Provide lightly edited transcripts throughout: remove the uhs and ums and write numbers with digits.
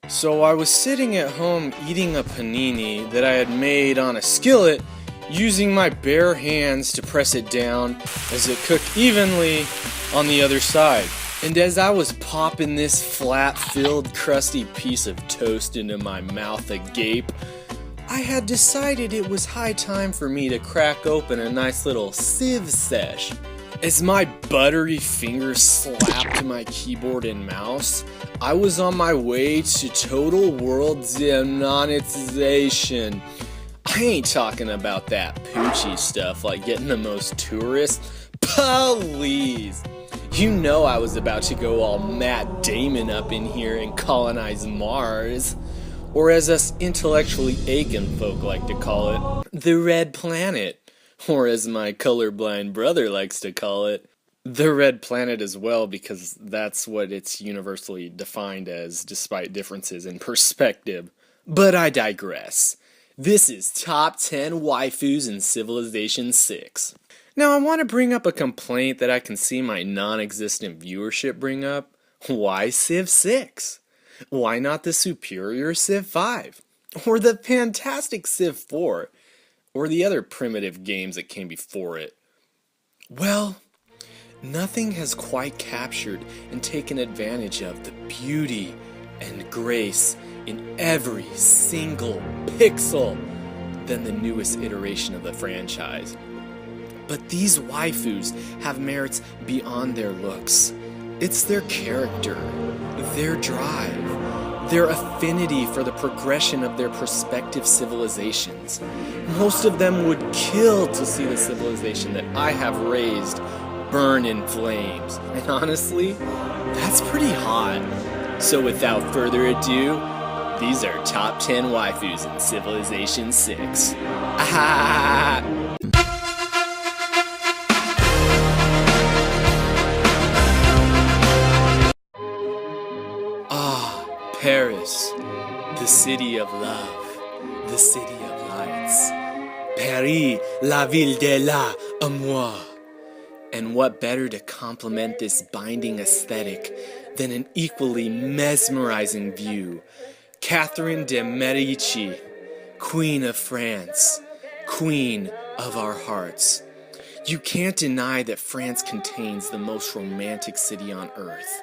So I was sitting at home eating a panini that I had made on a skillet, using my bare hands to press it down as it cooked evenly on the other side. And as I was popping this flat-filled, crusty piece of toast into my mouth agape, I had decided it was high time for me to crack open a nice little civ sesh. As my buttery fingers slapped my keyboard and mouse, I was on my way to total world demonetization. I ain't talking about that poochy stuff like getting the most tourists. Please! You know I was about to go all Matt Damon up in here and colonize Mars. Or as us intellectually Aiken folk like to call it, the Red Planet. Or as my colorblind brother likes to call it, the Red Planet as well, because that's what it's universally defined as, despite differences in perspective. But I digress. This is Top 10 Waifus in Civilization 6. Now I want to bring up a complaint that I can see my non-existent viewership bring up. Why Civ 6? Why not the superior Civ 5? Or the fantastic Civ 4? Or the other primitive games that came before it? Well, nothing has quite captured and taken advantage of the beauty and grace in every single pixel than the newest iteration of the franchise. But these waifus have merits beyond their looks. It's their character, their drive, their affinity for the progression of their prospective civilizations. Most of them would kill to see the civilization that I have raised burn in flames. And honestly, that's pretty hot. So without further ado, these are Top 10 Waifus in Civilization 6. Ah! Paris, the city of love, the city of lights. Paris, la ville de l'amour. And what better to complement this binding aesthetic than an equally mesmerizing view? Catherine de' Medici, Queen of France, Queen of our hearts. You can't deny that France contains the most romantic city on earth.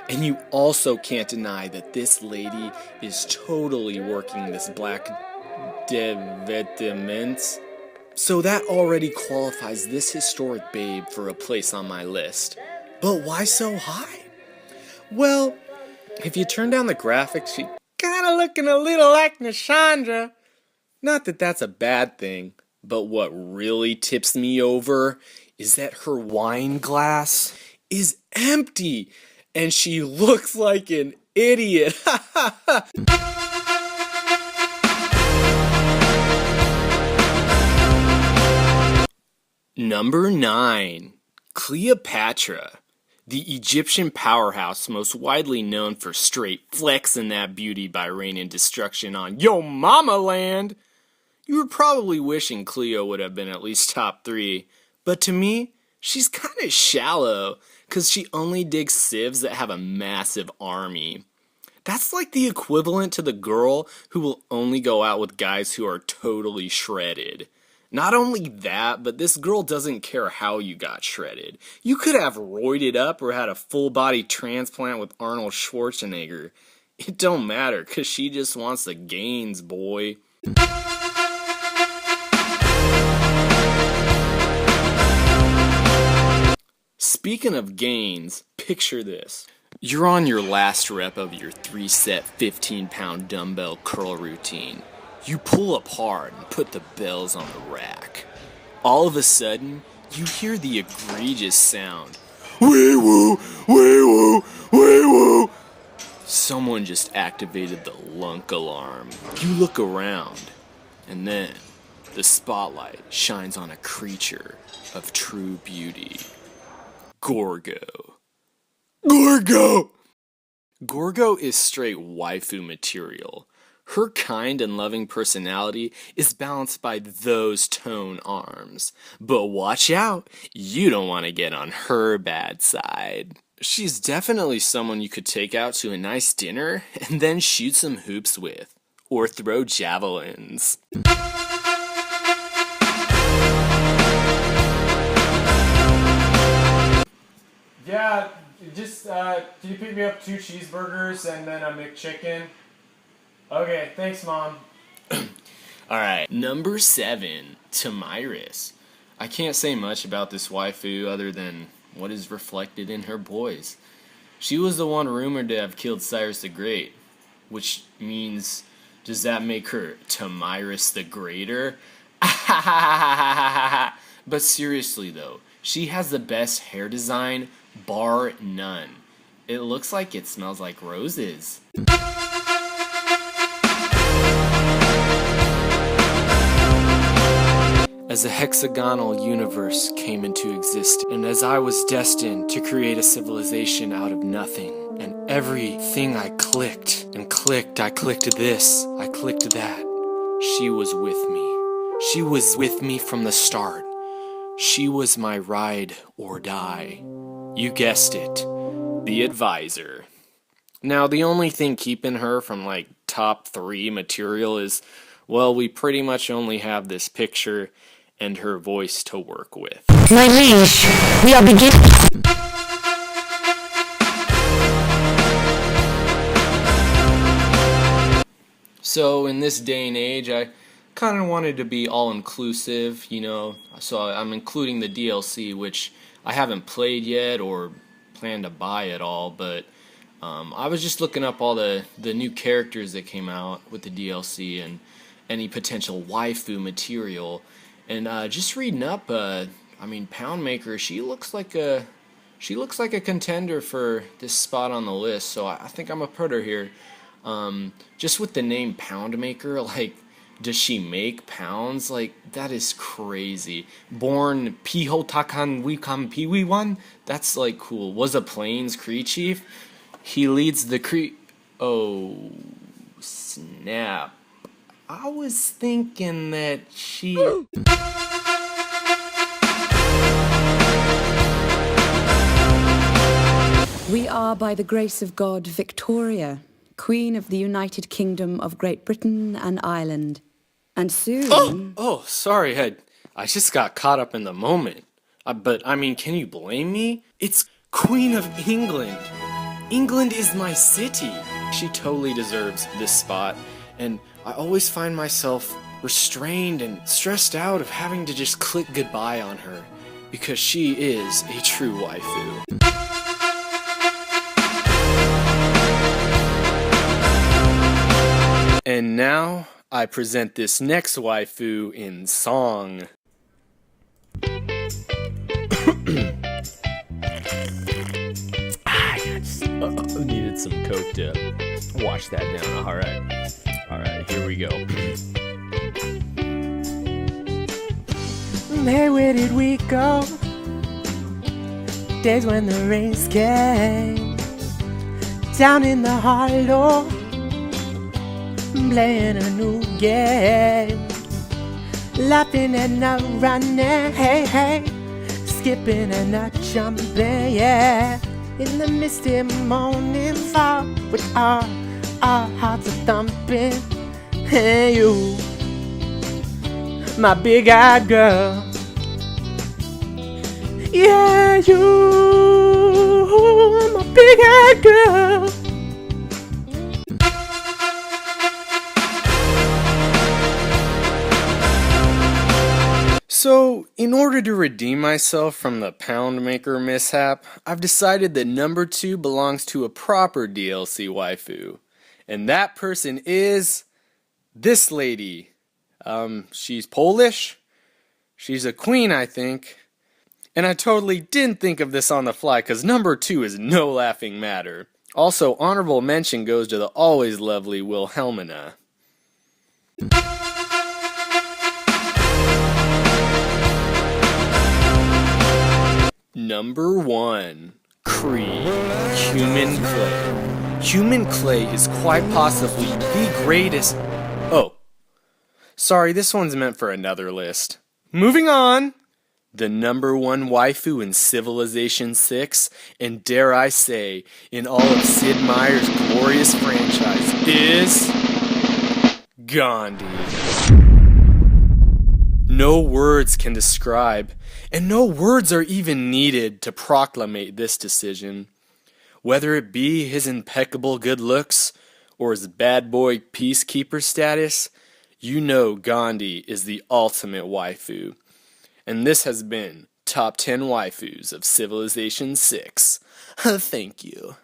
And you also can't deny that this lady is totally working this black vêtements. So that already qualifies this historic babe for a place on my list. But why so high? Well, if you turn down the graphics, she's kinda looking a little like Nashandra. Not that that's a bad thing, but what really tips me over is that her wine glass is empty. And she looks like an idiot. Number 9. Cleopatra. The Egyptian powerhouse most widely known for straight flexing that beauty by raining destruction on Yo Mama Land. You were probably wishing Cleo would have been at least top 3. But to me, she's kinda shallow. Because she only digs civs that have a massive army. That's like the equivalent to the girl who will only go out with guys who are totally shredded. Not only that, but this girl doesn't care how you got shredded. You could have roided up or had a full body transplant with Arnold Schwarzenegger. It don't matter, because she just wants the gains, boy. Speaking of gains, picture this. You're on your last rep of your 3-set 15-pound dumbbell curl routine. You pull up hard and put the bells on the rack. All of a sudden, you hear the egregious sound. Wee woo, wee woo, wee woo. Someone just activated the lunk alarm. You look around, and then the spotlight shines on a creature of true beauty. Gorgo. Gorgo! Gorgo is straight waifu material. Her kind and loving personality is balanced by those tone arms. But watch out, you don't want to get on her bad side. She's definitely someone you could take out to a nice dinner and then shoot some hoops with. Or throw javelins. Yeah, just, can you pick me up 2 cheeseburgers and then a McChicken? Okay, thanks, Mom. Alright, number 7, Tamiris. I can't say much about this waifu other than what is reflected in her boys. She was the one rumored to have killed Cyrus the Great, which means, does that make her Tamiris the Greater? But seriously though, she has the best hair design, bar none. It looks like it smells like roses. As a hexagonal universe came into existence, and as I was destined to create a civilization out of nothing, and everything I clicked and clicked, I clicked this, I clicked that, she was with me. She was with me from the start. She was my ride or die. You guessed it, the advisor. Now, the only thing keeping her from like top 3 material is, well, we pretty much only have this picture and her voice to work with. My liege, we are beginning. So in this day and age, I kind of wanted to be all-inclusive, you know, so I'm including the DLC, which I haven't played yet or plan to buy at all, but I was just looking up all the new characters that came out with the DLC and any potential waifu material. And just reading up, I mean, Poundmaker, she looks like a contender for this spot on the list. So I think I'm gonna put her here. Just with the name Poundmaker, like, does she make pounds? Like, that is crazy. Born Piho Takan Wikam Piwiwan? That's like cool. Was a Plains Cree chief. He leads the Cree. Oh, snap. I was thinking that she... We are, by the grace of God, Victoria, Queen of the United Kingdom of Great Britain and Ireland. And soon... Oh, sorry, I just got caught up in the moment. But, I mean, can you blame me? It's Queen of England. England is my city. She totally deserves this spot, and I always find myself restrained and stressed out of having to just click goodbye on her, because she is a true waifu. And now, I present this next waifu in song. I needed some Coke to wash that down. Alright, here we go. Hey, where did we go? Days when the rains came down in the hollow, playing a new game, laughing and not running, hey, hey, skipping and not jumping, yeah. In the misty morning fog, with our hearts are thumping. Hey, you, my big-eyed girl. Yeah, you, my big-eyed girl. So, in order to redeem myself from the Poundmaker mishap, I've decided that number 2 belongs to a proper DLC waifu. And that person is this lady. She's Polish. She's a queen, I think. And I totally didn't think of this on the fly, because number 2 is no laughing matter. Also, honorable mention goes to the always lovely Wilhelmina. Number 1, Cree, Human Clay. Human Clay is quite possibly the greatest... Oh, sorry, this one's meant for another list. Moving on! the number one waifu in Civilization 6, and dare I say, in all of Sid Meier's glorious franchise, is Gandhi. No words can describe, and no words are even needed to proclamate this decision. Whether it be his impeccable good looks or his bad boy peacekeeper status, you know Gandhi is the ultimate waifu. And this has been Top 10 Waifus of Civilization 6. Thank you.